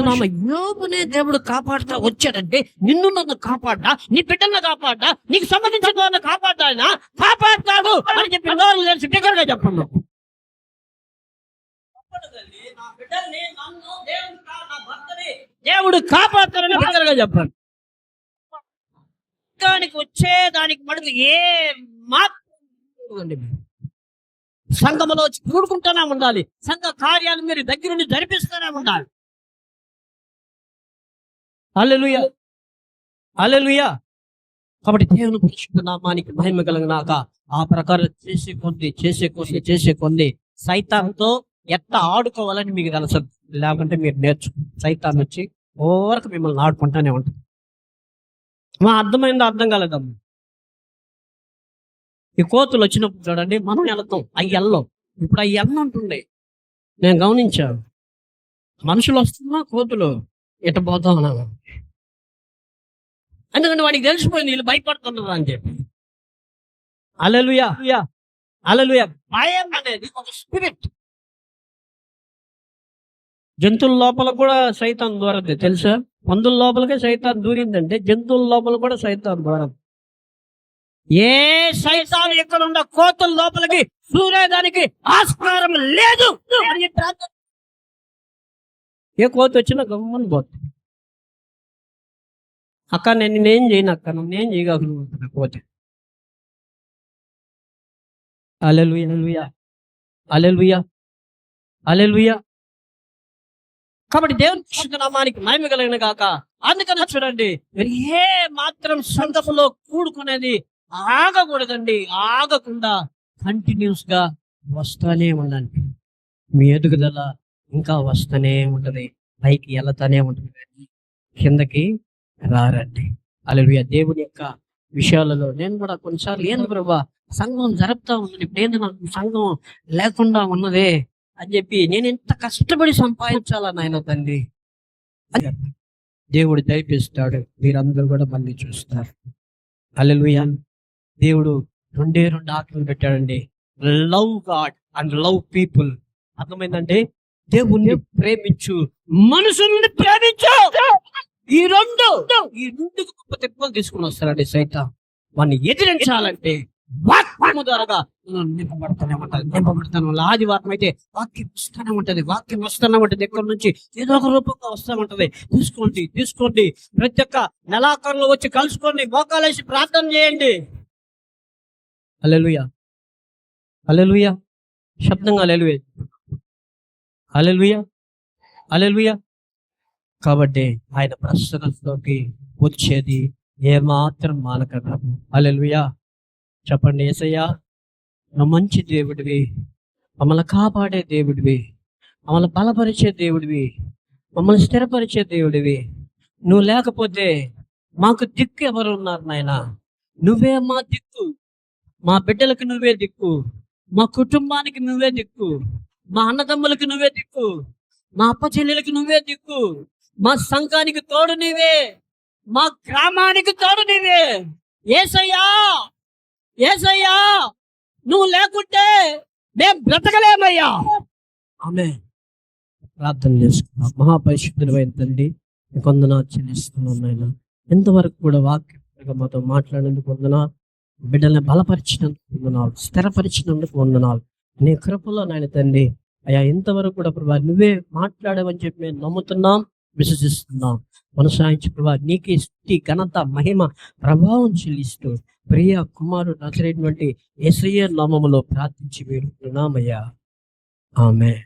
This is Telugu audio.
చెప్తున్నామా, యోబునే దేవుడు కాపాడుతా వచ్చాడంటే నిన్ను నన్ను కాపాడ్డా, నీ బిడ్డలను కాపాడ్డా, నీకు సంబంధించిన వాళ్ళని కాపాడ్డా, ఆయన కాపాడతాడు అని చెప్పి నోరు తెలిసి బిగ్గరగా చెప్పండి. దేవుడు కాపాడతారని బిగ్గరగా చెప్పండి. దానికి వచ్చే దానికి మటుకు ఏ మాత్రం సంఘములో కూడుకుంటూనే ఉండాలి. సంఘ కార్యాలు మీరు దగ్గరుండి జరిపిస్తూనే ఉండాలి. హల్లెలూయా, హల్లెలూయా. కాబట్టి దేవుని పరిశుద్ధ నామానికి మహిమ కలుగుగాక. ఆ ప్రకారం చేసే కొద్ది సైతాన్తో ఎట్లా ఆడుకోవాలని మీకు తెలుసు. లేకుంటే మీరు సైతాన్ వచ్చి ఓవరకు మిమ్మల్ని ఆడుకుంటానే ఉంటుంది. మా అర్థమైందో అర్థం కాలేదమ్మా. ఈ కోతులు వచ్చినప్పుడు చూడండి, మనం వెళ్తాం, అవి వెళ్ళం. ఇప్పుడు అవి వెళ్ళంటుండే నేను గమనించాను. మనుషులు వస్తున్నా కోతులు ఎట పోతాం అన్నాను. ఎందుకంటే వాడికి తెలిసిపోయింది వీళ్ళు భయపడుతున్నారు అని చెప్పి. హల్లెలూయా, హల్లెలూయా. భయం అనేది ఒక స్పిరిట్. జంతువుల లోపల కూడా సైతాన్ దూరద్దు తెలుసా. పందుల లోపలికే సైతాన్ దూరిందంటే జంతువుల లోపల కూడా సైతాన్ దూరదు. ఏ సైతాన్ ఎక్కడ ఉన్న కోతుల లోపలికి దూరేదానికి ఆస్కారం లేదు. ఏ కోత వచ్చినా గమ్మని పోతుంది. అక్క నేనేం చేయను, అక్క నేనేం చేయగలను కోత. హల్లెలూయా, హల్లెలూయా, హల్లెలూయా. కాబట్టి దేవుని పరిశుద్ధ నామానికి మహిమ కలిగిన గాక. అందుకని చూడండి, ఏ మాత్రం సంఘములో కూడుకునేది ఆగకూడదండి. ఆగకుండా కంటిన్యూస్ గా వస్తూనే ఉండండి. మీ ఎదుగుదల ఇంకా వస్తూనే ఉంటది, పైకి వెళ్తానే ఉంటుంది, కిందకి రారండి. హల్లెలూయా. దేవుని యొక్క విషయాలలో నేను కూడా కొన్నిసార్లు ఏంది ప్రభా సంఘం జరుపుతా ఉన్నది, ఇప్పుడు ఏంది నాకు సంఘం లేకుండా ఉన్నదే అని చెప్పి నేను ఎంత కష్టపడి సంపాదించాలని ఆయన తండ్రి దేవుడు దయపిస్తాడు. మీరందరూ కూడా మళ్ళీ చూస్తారు. హల్లెలూయా. దేవుడు రెండే ఆజ్ఞలు పెట్టాడండి. Love God and love people. అర్థమైందంటే దేవుణ్ణి ప్రేమించు, మనుషుల్ని ప్రేమించు. ఈ రెండు గొప్ప తెప్పలు తీసుకుని వస్తారండి సైతాన్. వాడిని ఎదిరించాలంటే వాక్యము ద్వారా నింపబడతానే ఉంటుంది. ఆదివారం అయితే వాక్యం వస్తూనే ఉంటది, వాక్యం వస్తూనే ఉంటది. ఎక్కడి నుంచి ఏదో ఒక రూపంగా వస్తూ ఉంటది. తీసుకోండి. ప్రతి ఒక్క నెలాఖరులో వచ్చి కలుసుకోండి, మోకాలేసి ప్రార్థన చేయండి. హల్లెలూయా, హల్లెలూయా. శబ్దంగా హల్లెలూయా, హల్లెలూయా, హల్లెలూయా. కాబట్టి ఆయన ప్రసన్నతలోకి వచ్చేది ఏమాత్రం మానకదా. హల్లెలూయా. చెప్పండి, యేసయ్యా నువ్వు మంచి దేవుడివి, మమ్మల్ని కాపాడే దేవుడివి, మమ్మల్ని బలపరిచే దేవుడివి, మమ్మల్ని స్థిరపరిచే దేవుడివి. నువ్వు లేకపోతే మాకు దిక్కు ఎవరు ఉన్నారు నాయన? నువ్వే మా దిక్కు. మా బిడ్డలకు నువ్వే దిక్కు, మా కుటుంబానికి నువ్వే దిక్కు, మా అన్నదమ్ములకి నువ్వే దిక్కు, మా అప్ప చెల్లెలకి నువ్వే దిక్కు, మా సంఘానికి తోడు నీవే, మా గ్రామానికి తోడు నీవే. యేసయ్యా, యేసయ్యా నువ్వు లేకుంటే మేము బ్రతకలేమయ్యా. ఆమేన్. ప్రార్థన చేసుకున్నాం. మహాపరిశుద్ధుడైన తండ్రి నీకు వందనాలు చెల్లిస్తున్నాం నాయన. ఎంతవరకు కూడా వాక్యం మాతో మాట్లాడినందుకు వందనాలు, బిడ్డల్ని బలపరిచినందుకు వందనాలు, స్థిరపరిచినందుకు వందనాలు. నీ కృపలో నాయన తండ్రి అయ్యా ఇంతవరకు కూడా ప్రభా నువ్వే మాట్లాడవని చెప్పి మేము నమ్ముతున్నాం, విశ్వసిస్తున్నాం. కొనసాగించి ప్రభా నీకే స్తుతి, ఘనత, మహిమ, ప్రభావం చెల్లిస్తూ ప్రియ కుమారుడు నజరేయుడైనటువంటి యేసయ్య నామములో ప్రార్థించి వేడుకుంటున్నామయ్యా. ఆమేన్.